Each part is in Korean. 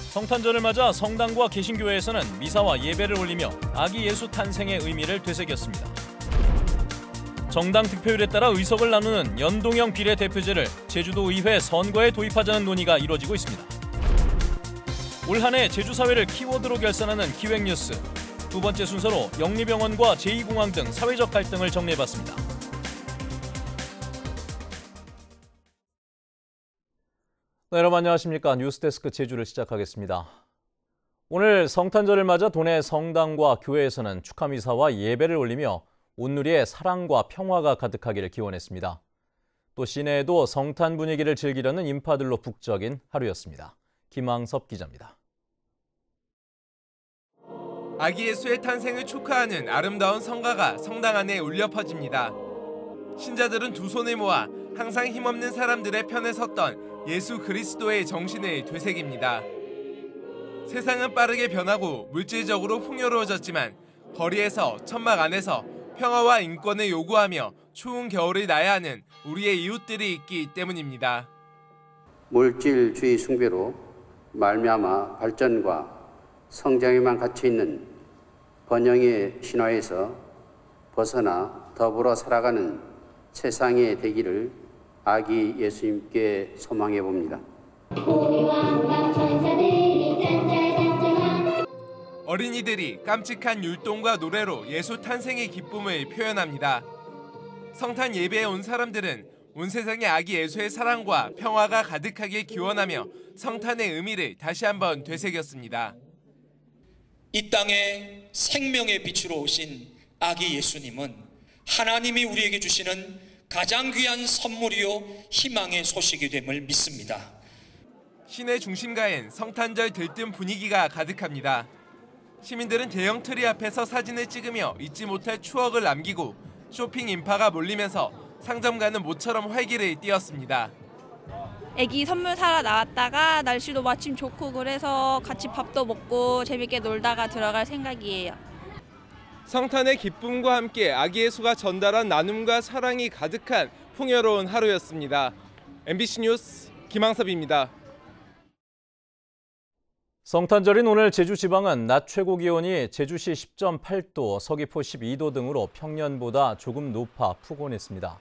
성탄절을 맞아 성당과 개신교회에서는 미사와 예배를 올리며 아기 예수 탄생의 의미를 되새겼습니다. 정당 득표율에 따라 의석을 나누는 연동형 비례대표제를 제주도 의회 선거에 도입하자는 논의가 이뤄지고 있습니다. 올 한 해 제주 사회를 키워드로 결산하는 기획뉴스. 두 번째 순서로 영리병원과 제2공항 등 사회적 갈등을 정리해봤습니다. 네, 여러분 안녕하십니까. 뉴스데스크 제주를 시작하겠습니다. 오늘 성탄절을 맞아 도내 성당과 교회에서는 축하미사와 예배를 올리며 온누리에 사랑과 평화가 가득하기를 기원했습니다. 또 시내에도 성탄 분위기를 즐기려는 인파들로 북적인 하루였습니다. 김항섭 기자입니다. 아기 예수의 탄생을 축하하는 아름다운 성가가 성당 안에 울려 퍼집니다. 신자들은 두 손을 모아 항상 힘없는 사람들의 편에 섰던 예수 그리스도의 정신을 되새깁니다. 세상은 빠르게 변하고 물질적으로 풍요로워졌지만 거리에서 천막 안에서 평화와 인권을 요구하며 추운 겨울을 나야 하는 우리의 이웃들이 있기 때문입니다. 물질주의 숭배로 말미암아 발전과 성장에만 갇혀 있는 번영의 신화에서 벗어나 더불어 살아가는 세상의 되기를 아기 예수님께 소망해 봅니다. 어린이들이 깜찍한 율동과 노래로 예수 탄생의 기쁨을 표현합니다. 성탄 예배에 온 사람들은 온 세상의 아기 예수의 사랑과 평화가 가득하길 기원하며 성탄의 의미를 다시 한번 되새겼습니다. 이 땅에 생명의 빛으로 오신 아기 예수님은 하나님이 우리에게 주시는 가장 귀한 선물이요 희망의 소식이 됨을 믿습니다. 시내 중심가엔 성탄절 들뜬 분위기가 가득합니다. 시민들은 대형 트리 앞에서 사진을 찍으며 잊지 못할 추억을 남기고 쇼핑 인파가 몰리면서 상점가는 모처럼 활기를 띄웠습니다. 애기 선물 사러 나왔다가 날씨도 마침 좋고 그래서 같이 밥도 먹고 재밌게 놀다가 들어갈 생각이에요. 성탄의 기쁨과 함께 아기 예수가 전달한 나눔과 사랑이 가득한 풍요로운 하루였습니다. MBC 뉴스 김항섭입니다. 성탄절인 오늘 제주지방은 낮 최고 기온이 제주시 10.8도, 서귀포 12도 등으로 평년보다 조금 높아 푸근했습니다.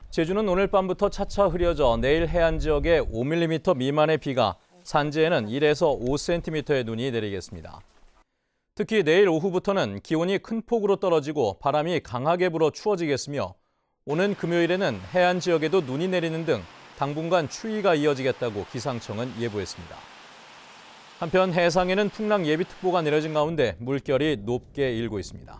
제주는 오늘 밤부터 차차 흐려져 내일 해안 지역에 5mm 미만의 비가, 산지에는 1에서 5cm의 눈이 내리겠습니다. 특히 내일 오후부터는 기온이 큰 폭으로 떨어지고 바람이 강하게 불어 추워지겠으며 오는 금요일에는 해안 지역에도 눈이 내리는 등 당분간 추위가 이어지겠다고 기상청은 예보했습니다. 한편 해상에는 풍랑 예비특보가 내려진 가운데 물결이 높게 일고 있습니다.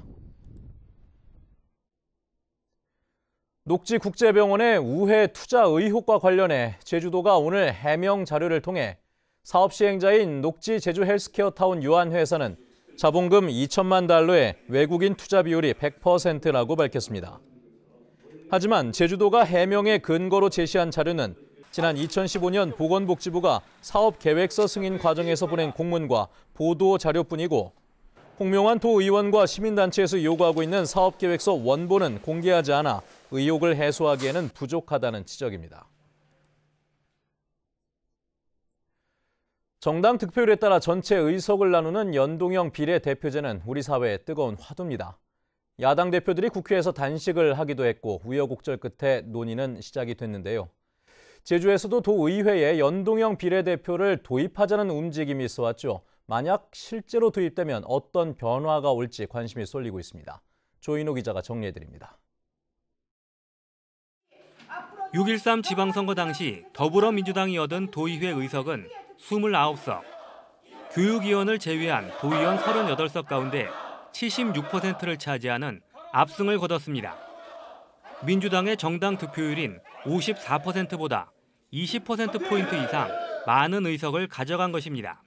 녹지국제병원의 우회 투자 의혹과 관련해 제주도가 오늘 해명 자료를 통해 사업 시행자인 녹지 제주 헬스케어 타운 유한회사는 자본금 2천만 달러에 외국인 투자 비율이 100%라고 밝혔습니다. 하지만 제주도가 해명의 근거로 제시한 자료는 지난 2015년 보건복지부가 사업계획서 승인 과정에서 보낸 공문과 보도 자료뿐이고 홍명환 도의원과 시민단체에서 요구하고 있는 사업계획서 원본은 공개하지 않아 의혹을 해소하기에는 부족하다는 지적입니다. 정당 득표율에 따라 전체 의석을 나누는 연동형 비례대표제는 우리 사회의 뜨거운 화두입니다. 야당 대표들이 국회에서 단식을 하기도 했고 우여곡절 끝에 논의는 시작이 됐는데요. 제주에서도 도의회에 연동형 비례대표를 도입하자는 움직임이 있어왔죠. 만약 실제로 도입되면 어떤 변화가 올지 관심이 쏠리고 있습니다. 조인호 기자가 정리해드립니다. 6.13 지방선거 당시 더불어민주당이 얻은 도의회 의석은 29석, 교육위원을 제외한 도의원 38석 가운데 76%를 차지하는 압승을 거뒀습니다. 민주당의 정당 득표율인 54%보다 20%포인트 이상 많은 의석을 가져간 것입니다.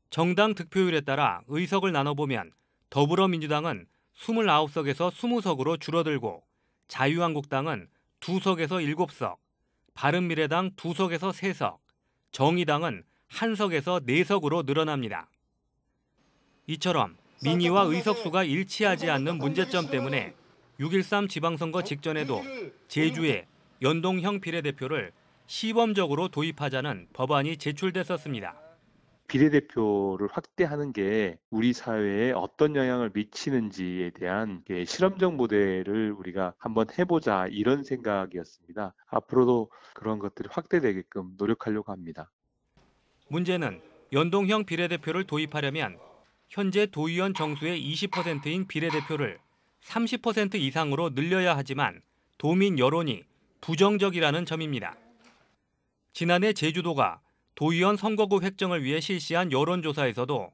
정당 득표율에 따라 의석을 나눠보면 더불어민주당은 29석에서 20석으로 줄어들고 자유한국당은 2석에서 7석, 바른미래당 2석에서 3석, 정의당은 1석에서 4석으로 늘어납니다. 이처럼 민의와 의석수가 일치하지 않는 문제점 때문에 6.13 지방선거 직전에도 제주에 연동형 비례대표를 시범적으로 도입하자는 법안이 제출됐었습니다. 비례대표를 확대하는 게 우리 사회에 어떤 영향을 미치는지에 대한 실험적 모델을 우리가 한번 해보자, 이런 생각이었습니다. 앞으로도 그런 것들이 확대되게끔 노력하려고 합니다. 문제는 연동형 비례대표를 도입하려면 현재 도의원 정수의 20%인 비례대표를 30% 이상으로 늘려야 하지만 도민 여론이 부정적이라는 점입니다. 지난해 제주도가 도의원 선거구 획정을 위해 실시한 여론조사에서도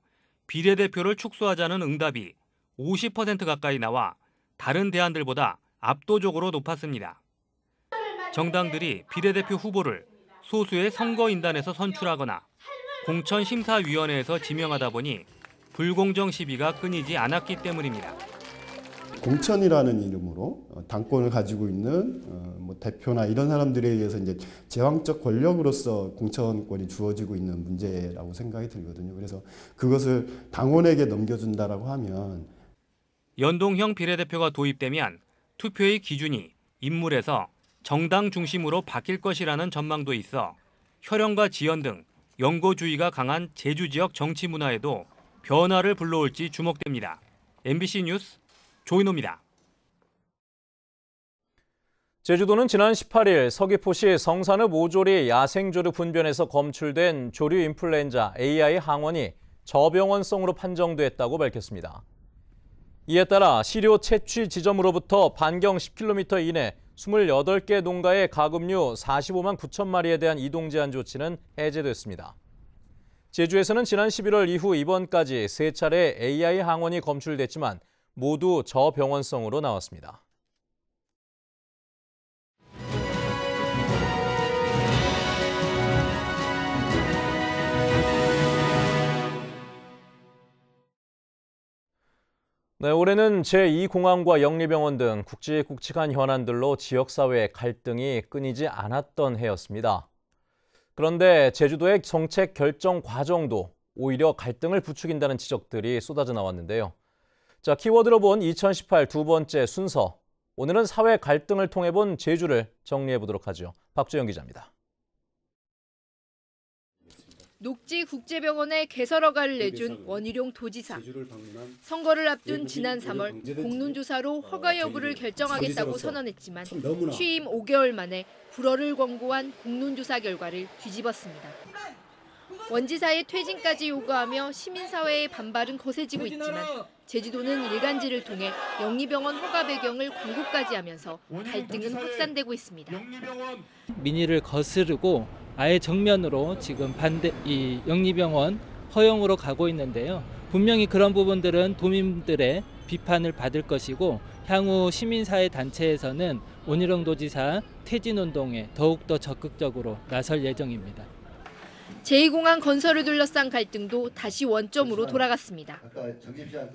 비례대표를 축소하자는 응답이 50% 가까이 나와 다른 대안들보다 압도적으로 높았습니다. 정당들이 비례대표 후보를 소수의 선거인단에서 선출하거나 공천심사위원회에서 지명하다 보니 불공정 시비가 끊이지 않았기 때문입니다. 공천이라는 이름으로 당권을 가지고 있는 대표나 이런 사람들에 의해서 이제 제왕적 권력으로서 공천권이 주어지고 있는 문제라고 생각이 들거든요. 그래서 그것을 당원에게 넘겨준다라고 하면 연동형 비례대표가 도입되면 투표의 기준이 인물에서 정당 중심으로 바뀔 것이라는 전망도 있어 혈연과 지연 등 연고주의가 강한 제주 지역 정치 문화에도 변화를 불러올지 주목됩니다. MBC 뉴스 조인호입니다. 제주도는 지난 18일 서귀포시 성산읍 오조리 야생조류 분변에서 검출된 조류 인플루엔자 AI 항원이 저병원성으로 판정됐다고 밝혔습니다. 이에 따라 시료 채취 지점으로부터 반경 10km 이내 28개 농가의 가금류 45만 9천 마리에 대한 이동 제한 조치는 해제됐습니다. 제주에서는 지난 11월 이후 이번까지 3차례 AI 항원이 검출됐지만 모두 저병원성으로 나왔습니다. 네, 올해는 제2공항과 영리병원 등 굵직굵직한 현안들로 지역사회의 갈등이 끊이지 않았던 해였습니다. 그런데 제주도의 정책 결정 과정도 오히려 갈등을 부추긴다는 지적들이 쏟아져 나왔는데요. 자, 키워드로 본 2018 두 번째 순서. 오늘은 사회 갈등을 통해 본 제주를 정리해 보도록 하죠. 박주영 기자입니다. 녹지국제병원에 개설허가를 내준 원희룡 도지사. 선거를 앞둔 지난 3월 공론조사로 허가 여부를 결정하겠다고 선언했지만 취임 5개월 만에 불허를 권고한 공론조사 결과를 뒤집었습니다. 원지사의 퇴진까지 요구하며 시민사회의 반발은 거세지고 있지만 제주도는 일간지를 통해 영리병원 허가 배경을 광고까지 하면서 갈등은 확산되고 있습니다. 민의를 거스르고 아예 정면으로 지금 이 영리병원 허용으로 가고 있는데요. 분명히 그런 부분들은 도민들의 비판을 받을 것이고 향후 시민사회 단체에서는 원희룡 도지사 퇴진운동에 더욱더 적극적으로 나설 예정입니다. 제2공항 건설을 둘러싼 갈등도 다시 원점으로 돌아갔습니다.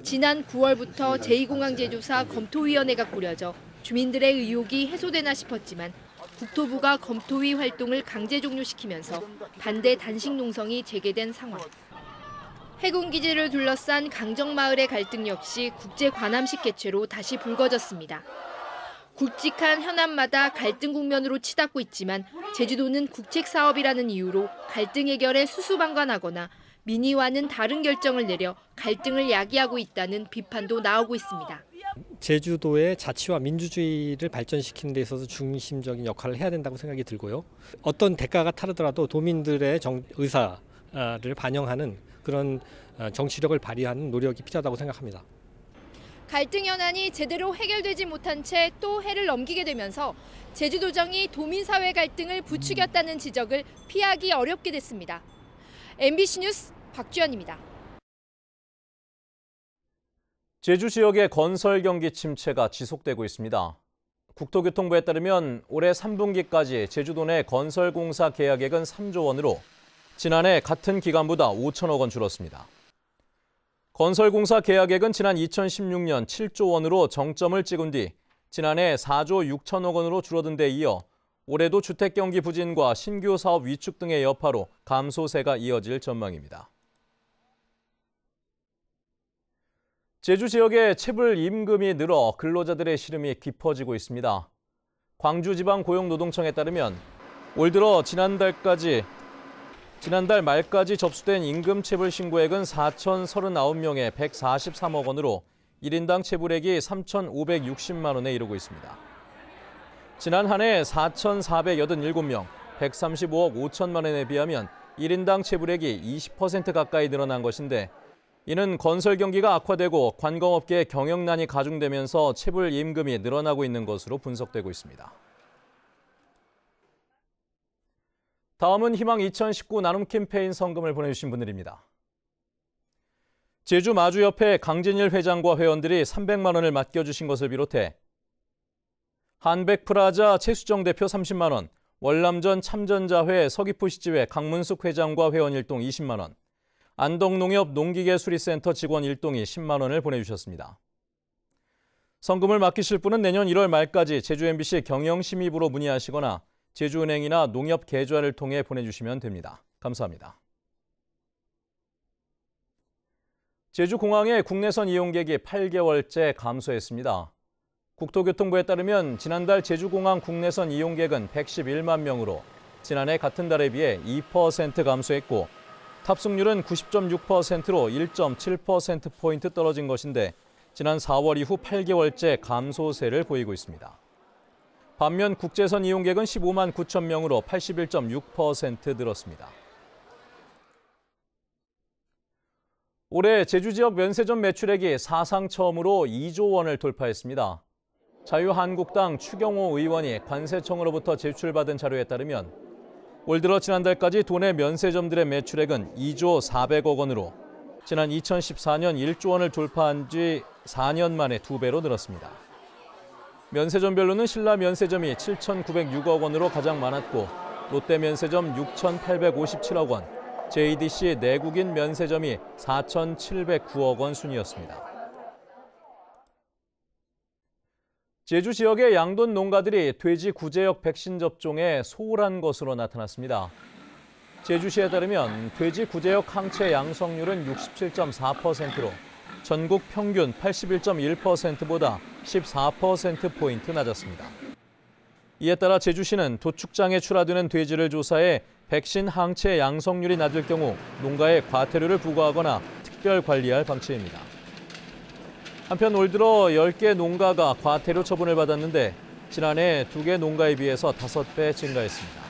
지난 9월부터 제2공항 제조사 검토위원회가 꾸려져 주민들의 의혹이 해소되나 싶었지만 국토부가 검토위 활동을 강제 종료시키면서 반대 단식 농성이 재개된 상황. 해군기지를 둘러싼 강정마을의 갈등 역시 국제관함식 개최로 다시 불거졌습니다. 굵직한 현안마다 갈등 국면으로 치닫고 있지만 제주도는 국책사업이라는 이유로 갈등 해결에 수수방관하거나 민의와는 다른 결정을 내려 갈등을 야기하고 있다는 비판도 나오고 있습니다. 제주도의 자치와 민주주의를 발전시키는 데 있어서 중심적인 역할을 해야 된다고 생각이 들고요. 어떤 대가가 따르더라도 도민들의 의사를 반영하는 그런 정치력을 발휘하는 노력이 필요하다고 생각합니다. 갈등 현안이 제대로 해결되지 못한 채 또 해를 넘기게 되면서 제주도정이 도민사회 갈등을 부추겼다는 지적을 피하기 어렵게 됐습니다. MBC 뉴스 박주연입니다. 제주 지역의 건설 경기 침체가 지속되고 있습니다. 국토교통부에 따르면 올해 3분기까지 제주도 내 건설공사 계약액은 3조 원으로 지난해 같은 기간보다 5천억 원 줄었습니다. 건설공사 계약액은 지난 2016년 7조 원으로 정점을 찍은 뒤 지난해 4조 6천억 원으로 줄어든 데 이어 올해도 주택 경기 부진과 신규 사업 위축 등의 여파로 감소세가 이어질 전망입니다. 제주 지역의 체불 임금이 늘어 근로자들의 시름이 깊어지고 있습니다. 광주지방고용노동청에 따르면 올 들어 지난달까지 지난달 말까지 접수된 임금체불 신고액은 4,039명에 143억 원으로 1인당 체불액이 3,560만 원에 이르고 있습니다. 지난 한 해 4,487명, 135억 5천만 원에 비하면 1인당 체불액이 20% 가까이 늘어난 것인데, 이는 건설 경기가 악화되고 관광업계의 경영난이 가중되면서 체불 임금이 늘어나고 있는 것으로 분석되고 있습니다. 다음은 희망 2019 나눔 캠페인 성금을 보내주신 분들입니다. 제주 마주협회 강진일 회장과 회원들이 300만 원을 맡겨주신 것을 비롯해 한백프라자 최수정 대표 30만 원, 월남전 참전자회 서귀포시지회 강문숙 회장과 회원 1동 20만 원, 안동농협 농기계수리센터 직원 1동이 10만 원을 보내주셨습니다. 성금을 맡기실 분은 내년 1월 말까지 제주 MBC 경영심의부로 문의하시거나 제주은행이나 농협계좌를 통해 보내주시면 됩니다. 감사합니다. 제주공항의 국내선 이용객이 8개월째 감소했습니다. 국토교통부에 따르면 지난달 제주공항 국내선 이용객은 111만 명으로 지난해 같은 달에 비해 2% 감소했고, 탑승률은 90.6%로 1.7%포인트 떨어진 것인데, 지난 4월 이후 8개월째 감소세를 보이고 있습니다. 반면 국제선 이용객은 15만 9천 명으로 81.6% 늘었습니다. 올해 제주 지역 면세점 매출액이 사상 처음으로 2조 원을 돌파했습니다. 자유한국당 추경호 의원이 관세청으로부터 제출받은 자료에 따르면 올 들어 지난달까지 도내 면세점들의 매출액은 2조 400억 원으로 지난 2014년 1조 원을 돌파한 지 4년 만에 2배로 늘었습니다. 면세점별로는 신라 면세점이 7,906억 원으로 가장 많았고, 롯데 면세점 6,857억 원, JDC 내국인 면세점이 4,709억 원 순이었습니다. 제주 지역의 양돈 농가들이 돼지 구제역 백신 접종에 소홀한 것으로 나타났습니다. 제주시에 따르면 돼지 구제역 항체 양성률은 67.4%로 전국 평균 81.1%보다 14%포인트 낮았습니다. 이에 따라 제주시는 도축장에 출하되는 돼지를 조사해 백신 항체 양성률이 낮을 경우 농가에 과태료를 부과하거나 특별 관리할 방침입니다. 한편 올 들어 10개 농가가 과태료 처분을 받았는데 지난해 2개 농가에 비해서 5배 증가했습니다.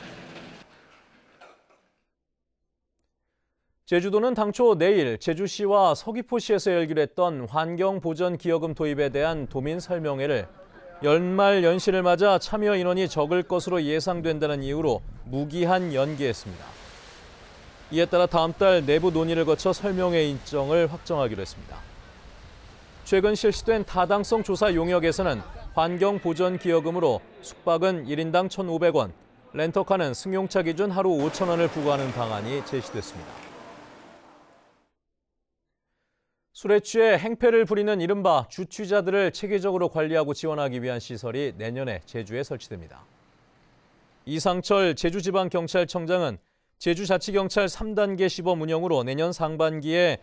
제주도는 당초 내일 제주시와 서귀포시에서 열기로 했던 환경보전기여금 도입에 대한 도민 설명회를 연말 연시를 맞아 참여 인원이 적을 것으로 예상된다는 이유로 무기한 연기했습니다. 이에 따라 다음 달 내부 논의를 거쳐 설명회 일정을 확정하기로 했습니다. 최근 실시된 타당성 조사 용역에서는 환경보전기여금으로 숙박은 1인당 1,500원, 렌터카는 승용차 기준 하루 5,000원을 부과하는 방안이 제시됐습니다. 술에 취해 행패를 부리는 이른바 주취자들을 체계적으로 관리하고 지원하기 위한 시설이 내년에 제주에 설치됩니다. 이상철 제주지방경찰청장은 제주자치경찰 3단계 시범 운영으로 내년 상반기에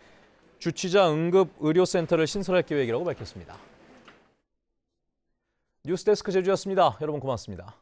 주취자 응급의료센터를 신설할 계획이라고 밝혔습니다. 뉴스데스크 제주였습니다. 여러분 고맙습니다.